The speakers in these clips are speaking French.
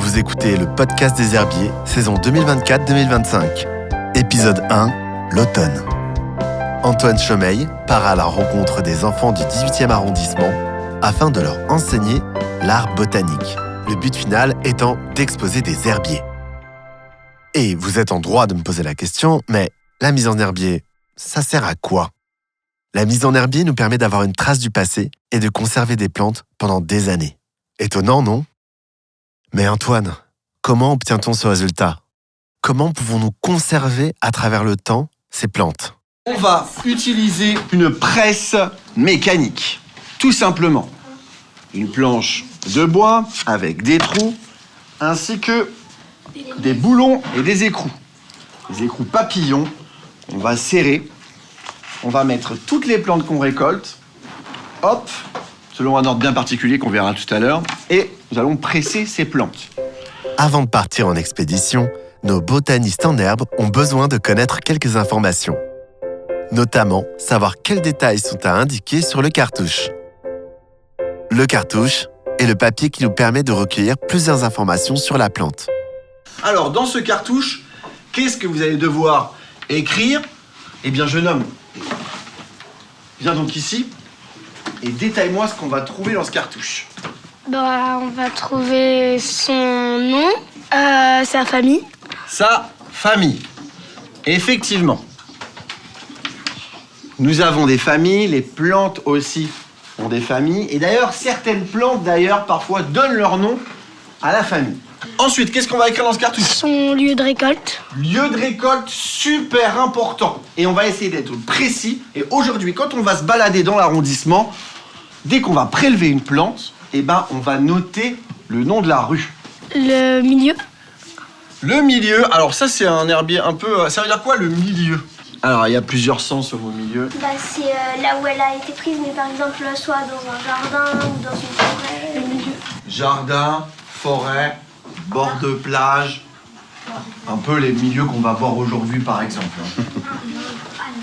Vous écoutez le podcast des herbiers, saison 2024-2025. Épisode 1, l'automne. Antoine Chomeil part à la rencontre des enfants du 18e arrondissement afin de leur enseigner l'art botanique. Le but final étant d'exposer des herbiers. Et vous êtes en droit de me poser la question, mais la mise en herbier, ça sert à quoi ? La mise en herbier nous permet d'avoir une trace du passé et de conserver des plantes pendant des années. Étonnant, non ? Mais Antoine, comment obtient-on ce résultat ? Comment pouvons-nous conserver à travers le temps ces plantes ? On va utiliser une presse mécanique, tout simplement. Une planche de bois avec des trous, ainsi que des boulons et des écrous. Les écrous papillons, on va serrer, on va mettre toutes les plantes qu'on récolte, hop, selon un ordre bien particulier qu'on verra tout à l'heure, et nous allons presser ces plantes. Avant de partir en expédition, nos botanistes en herbe ont besoin de connaître quelques informations. Notamment, savoir quels détails sont à indiquer sur le cartouche. Le cartouche est le papier qui nous permet de recueillir plusieurs informations sur la plante. Alors, dans ce cartouche, qu'est-ce que vous allez devoir écrire ? Eh bien, jeune homme, viens donc ici et détaille-moi ce qu'on va trouver dans ce cartouche. On va trouver son nom, sa famille. Sa famille. Effectivement. Nous avons des familles, les plantes aussi ont des familles. Et d'ailleurs, certaines plantes, parfois donnent leur nom à la famille. Ensuite, qu'est-ce qu'on va écrire dans ce cartouche ? Son lieu de récolte. Lieu de récolte, super important. Et on va essayer d'être précis. Et aujourd'hui, quand on va se balader dans l'arrondissement, dès qu'on va prélever une plante, on va noter le nom de la rue. Le milieu. Le milieu, alors ça c'est un herbier un peu... Ça veut dire quoi le milieu ? Alors il y a plusieurs sens au mot milieu. C'est là où elle a été prise, mais par exemple soit dans un jardin ou dans une forêt. Le milieu. Jardin, forêt, bord de plage, un peu les milieux qu'on va voir aujourd'hui par exemple.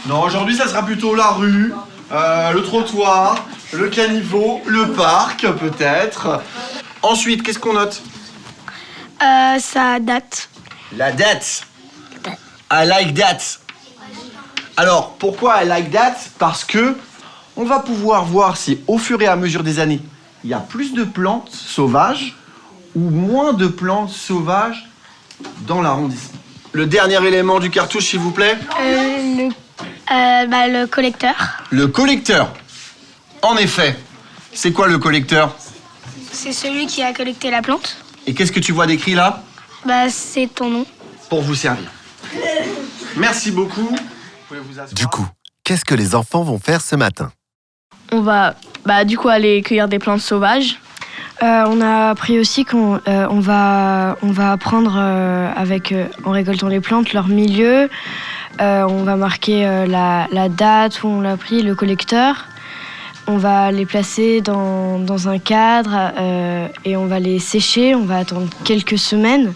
Non, aujourd'hui ça sera plutôt la rue, le trottoir, le caniveau, le parc peut-être. Ensuite, qu'est-ce qu'on note ? Sa date. La date. I like that. Alors, pourquoi I like that ? Parce que on va pouvoir voir si au fur et à mesure des années, il y a plus de plantes sauvages ou moins de plantes sauvages dans l'arrondissement. Le dernier élément du cartouche, s'il vous plaît. Le collecteur. Le collecteur. En effet. C'est quoi le collecteur ? C'est celui qui a collecté la plante. Et qu'est-ce que tu vois décrit là ? C'est ton nom. Pour vous servir. Merci beaucoup. Vous pouvez vous asseoir. Du coup, qu'est-ce que les enfants vont faire ce matin ? On va aller cueillir des plantes sauvages. On a appris aussi qu'on va apprendre en récoltant les plantes leur milieu. On va marquer la date où on l'a pris, le collecteur. On va les placer dans un cadre et on va les sécher. On va attendre quelques semaines.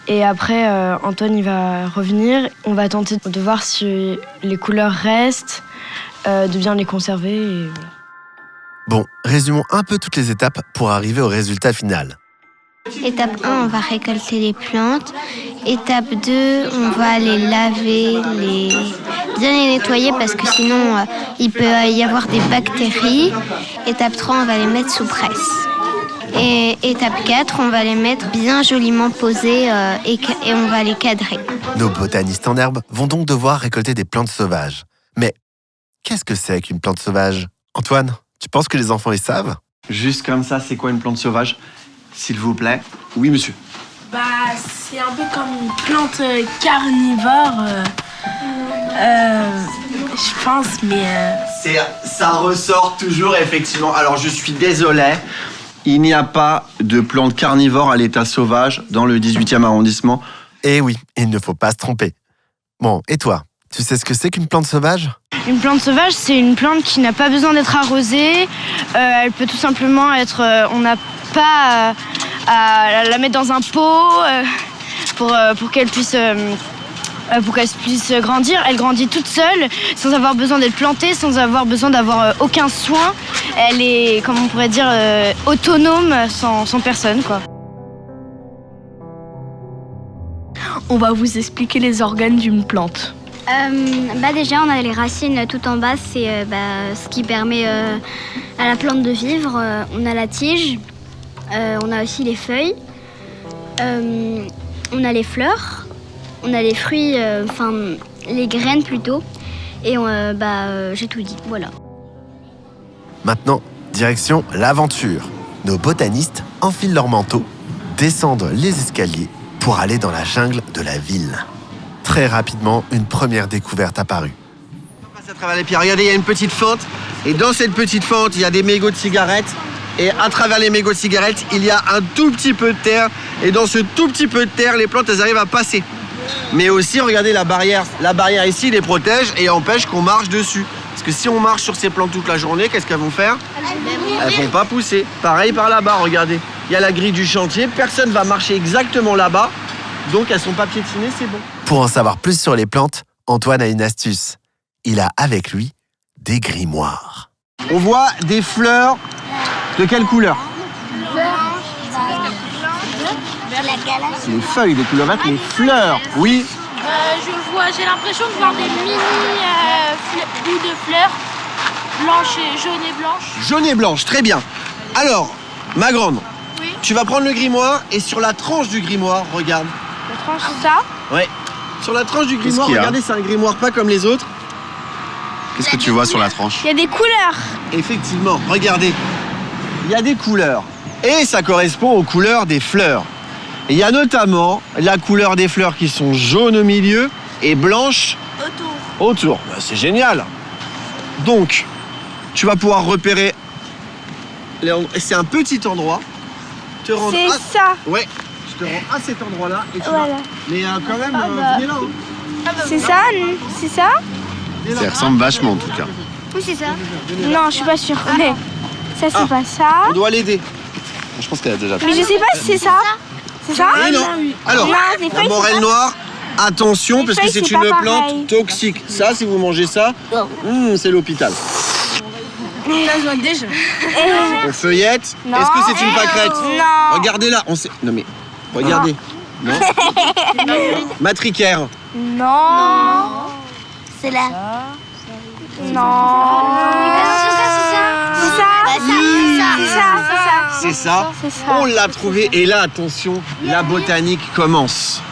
Et après, Antoine il va revenir. On va tenter de voir si les couleurs restent, de bien les conserver. Et voilà. Bon, résumons un peu toutes les étapes pour arriver au résultat final. Étape 1, on va récolter les plantes. Étape 2, on va les laver, bien les nettoyer parce que sinon il peut y avoir des bactéries. Étape 3, on va les mettre sous presse. Et étape 4, on va les mettre bien joliment posés et on va les cadrer. Nos botanistes en herbe vont donc devoir récolter des plantes sauvages. Mais qu'est-ce que c'est qu'une plante sauvage ? Antoine, tu penses que les enfants les savent ? Juste comme ça, c'est quoi une plante sauvage ? S'il vous plaît. Oui, monsieur. C'est un peu comme une plante carnivore, je pense, mais... Ça ressort toujours, effectivement. Alors, je suis désolé, il n'y a pas de plante carnivore à l'état sauvage dans le 18e arrondissement. Eh oui, il ne faut pas se tromper. Bon, et toi ? Tu sais ce que c'est qu'une plante sauvage ? Une plante sauvage, c'est une plante qui n'a pas besoin d'être arrosée. Elle peut tout simplement être... on n'a pas à la mettre dans un pot pour qu'elle puisse grandir. Elle grandit toute seule, sans avoir besoin d'être plantée, sans avoir besoin d'avoir aucun soin. Elle est, comme on pourrait dire, autonome, sans personne, quoi. on va vous expliquer les organes d'une plante. Déjà, on a les racines tout en bas, c'est ce qui permet à la plante de vivre. On a la tige, on a aussi les feuilles, on a les fleurs, on a les fruits, les graines plutôt. Et j'ai tout dit, voilà. Maintenant, direction l'aventure. Nos botanistes enfilent leur manteau, descendent les escaliers pour aller dans la jungle de la ville. Très rapidement, une première découverte apparut. On passe à travers les pierres. Regardez, il y a une petite fente. Et dans cette petite fente, il y a des mégots de cigarettes. Et à travers les mégots de cigarettes, il y a un tout petit peu de terre. Et dans ce tout petit peu de terre, les plantes, elles arrivent à passer. Mais aussi, regardez la barrière. La barrière ici les protège et empêche qu'on marche dessus. Parce que si on marche sur ces plantes toute la journée, qu'est-ce qu'elles vont faire? Elles vont pas pousser. Pareil par là-bas, regardez. Il y a la grille du chantier, personne va marcher exactement là-bas. Donc elles sont pas piétinées, c'est bon. Pour en savoir plus sur les plantes, Antoine a une astuce. Il a avec lui des grimoires. On voit des fleurs de quelle couleur? Les feuilles de couleur verte, les fleurs, oui. J'ai l'impression de voir des mini bouts de fleurs blanches et jaunes et blanches. Jaune et blanche, très bien. Alors, ma grande, oui. Tu vas prendre le grimoire et sur la tranche du grimoire, regarde. La tranche, c'est ça? Ouais. Sur la tranche du grimoire, regardez, c'est un grimoire pas comme les autres. Qu'est-ce que tu vois sur la tranche? Il y a des couleurs. Effectivement, regardez. Il y a des couleurs. Et ça correspond aux couleurs des fleurs. Et il y a notamment la couleur des fleurs qui sont jaunes au milieu et blanches autour. Ben, c'est génial. Donc, tu vas pouvoir repérer. C'est un petit endroit. C'est ça. Ouais. Je te rends à cet endroit-là et tu voilà. vas. Mais quand même, venez là. C'est ça? C'est ça? Ça ressemble vachement en tout cas. Oui, c'est ça. Non, je suis pas sûre. Mais ça, c'est pas ça. On doit l'aider. Je pense qu'elle a déjà. Mais je sais pas si c'est ça. C'est ça? Oui, non. Alors, la morelle noire, attention, parce que c'est une plante toxique. Ça, si vous mangez ça, c'est l'hôpital. Déjà. On feuillette. Est-ce que c'est une pâquerette? Non. Regardez-là. Non mais, regardez. Non. Matricaire. Non. C'est là. Non. C'est ça. On l'a trouvé. Et là, attention, la botanique commence.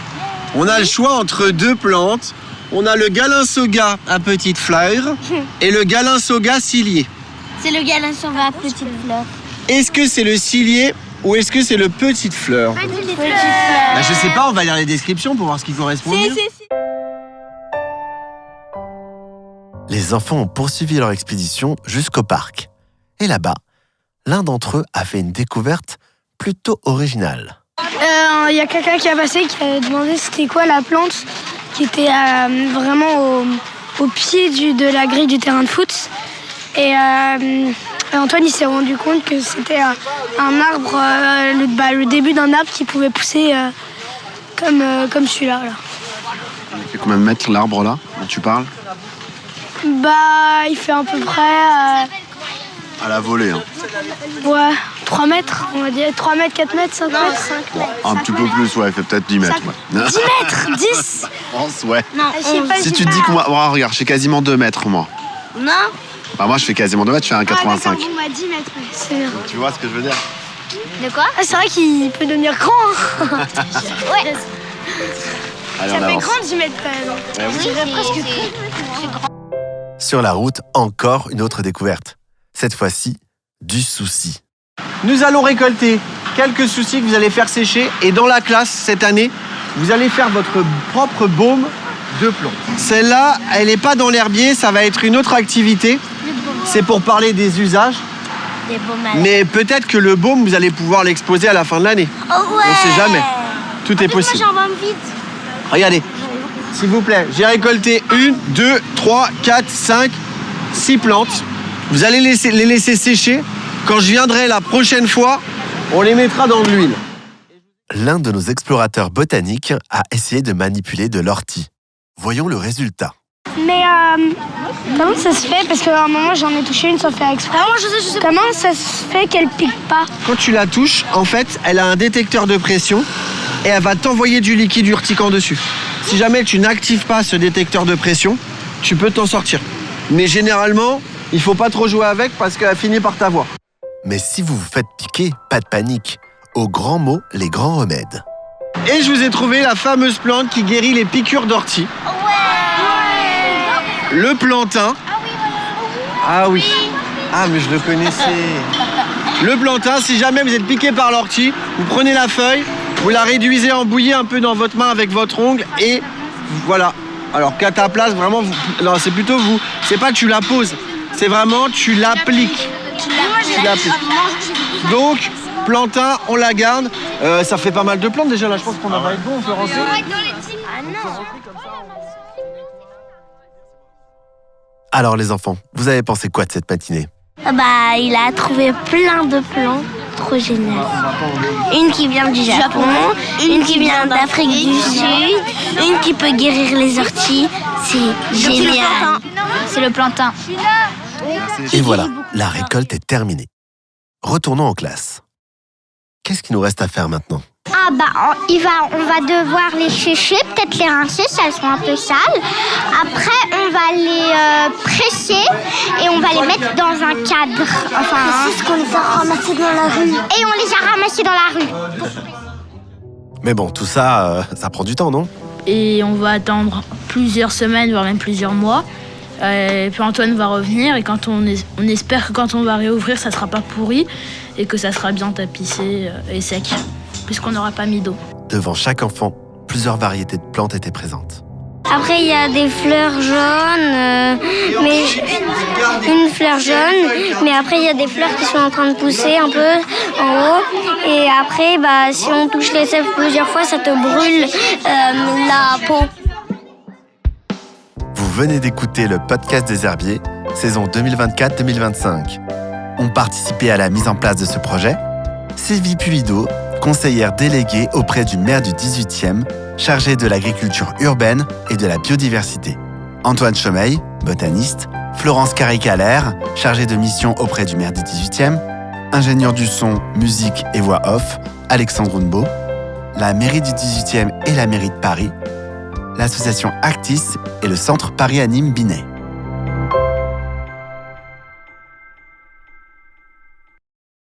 On a le choix entre deux plantes. On a le galinsoga à petites fleurs et le galinsoga cilié. C'est le galinsoga à petite fleur. Est-ce que c'est le cilié ou est-ce que c'est le petite fleur? Petite fleur. Bah, je sais pas, on va lire les descriptions pour voir ce qui correspond mieux. Les enfants ont poursuivi leur expédition jusqu'au parc. Et là-bas, l'un d'entre eux a fait une découverte plutôt originale. Il y a quelqu'un qui a passé qui a demandé c'était quoi la plante qui était vraiment au pied de la grille du terrain de foot. Et Antoine il s'est rendu compte que c'était un arbre, le début d'un arbre qui pouvait pousser comme celui-là. Là. Il fait combien de mètres l'arbre là dont tu parles? Il fait à peu près À la volée. Hein. 3 mètres, on va dire 3 mètres, 4 mètres, 5 mètres. Un petit peu plus, ouais, il fait peut-être 10 mètres. Ouais. 10 mètres, 10. Je pense, ouais. Non, si tu te dis qu'on va... Oh, regarde, je fais quasiment 2 mètres, moi. Non. Bah, moi, je fais quasiment 2 mètres, je fais 1,85. 10 mètres, c'est bien. Tu vois ce que je veux dire? De quoi? C'est vrai qu'il peut devenir grand. Ouais. Allez, Ça on fait avance. grand 10 mètres quand même. Oui, Je dirais presque c'est grand. Sur la route, encore une autre découverte. Cette fois-ci, du souci. Nous allons récolter quelques soucis que vous allez faire sécher et dans la classe cette année, vous allez faire votre propre baume de plantes. Celle-là, elle n'est pas dans l'herbier, ça va être une autre activité. C'est pour parler des usages. Des baumes à Mais peut-être que le baume, vous allez pouvoir l'exposer à la fin de l'année. Oh ouais. On ne sait jamais. Tout est possible. Moi j'en vends vite. Regardez, s'il vous plaît, j'ai récolté 1, 2, 3, 4, 5, 6 plantes. Vous allez les laisser sécher. Quand je viendrai la prochaine fois, on les mettra dans de l'huile. L'un de nos explorateurs botaniques a essayé de manipuler de l'ortie. Voyons le résultat. Mais comment ça se fait? Parce qu'à un moment j'en ai touché une sans faire exprès. Je sais. Comment ça se fait qu'elle pique pas? Quand tu la touches, en fait, elle a un détecteur de pression et elle va t'envoyer du liquide urticant dessus. Si jamais tu n'actives pas ce détecteur de pression, tu peux t'en sortir. Mais généralement, il faut pas trop jouer avec parce qu'elle finit par t'avoir. Mais si vous vous faites piquer, pas de panique. Aux grands mots, les grands remèdes. Et je vous ai trouvé la fameuse plante qui guérit les piqûres d'ortie. Le plantain. Ah oui. Ah mais je le connaissais. Le plantain, si jamais vous êtes piqué par l'ortie, vous prenez la feuille, vous la réduisez en bouillie un peu dans votre main avec votre ongle et voilà. Alors qu'à ta place, vraiment, non, c'est plutôt vous. C'est pas tu la poses, c'est vraiment tu l'appliques. Tu l'appliques. Donc, plantain, on la garde. Ça fait pas mal de plantes déjà là, je pense qu'on va être bon, on peut rentrer. Alors les enfants, vous avez pensé quoi de cette matinée? Il a trouvé plein de plantes, trop génial. Une qui vient du Japon, une qui vient d'Afrique du Sud, une qui peut guérir les orties. C'est génial. C'est le plantain. Et voilà, la récolte est terminée. Retournons en classe. Qu'est-ce qu'il nous reste à faire maintenant? On va devoir les sécher, peut-être les rincer si elles sont un peu sales. Après, on va les presser et on va les mettre dans un cadre. C'est ce qu'on les a ramassés dans la rue. Et on les a ramassés dans la rue. Mais bon, tout ça, ça prend du temps, non? Et on va attendre plusieurs semaines, voire même plusieurs mois. Et puis Antoine va revenir et on espère que quand on va réouvrir, ça ne sera pas pourri et que ça sera bien tapissé et sec, puisqu'on n'aura pas mis d'eau. Devant chaque enfant, plusieurs variétés de plantes étaient présentes. Après, il y a des fleurs jaunes, mais une fleur jaune. Mais après, il y a des fleurs qui sont en train de pousser un peu en haut. Et après, si on touche les sèves plusieurs fois, ça te brûle la peau. Vous venez d'écouter le podcast des herbiers, saison 2024-2025. Ont participé à la mise en place de ce projet Sylvie Pulido, conseillère déléguée auprès du maire du 18e, chargée de l'agriculture urbaine et de la biodiversité. Antoine Chomeil, botaniste. Florence Caricalaire, chargée de mission auprès du maire du 18e. Ingénieur du son, musique et voix off, Alexandre Hounbeau. La mairie du 18e et la mairie de Paris. L'association Actis et le centre Paris Anime Binet.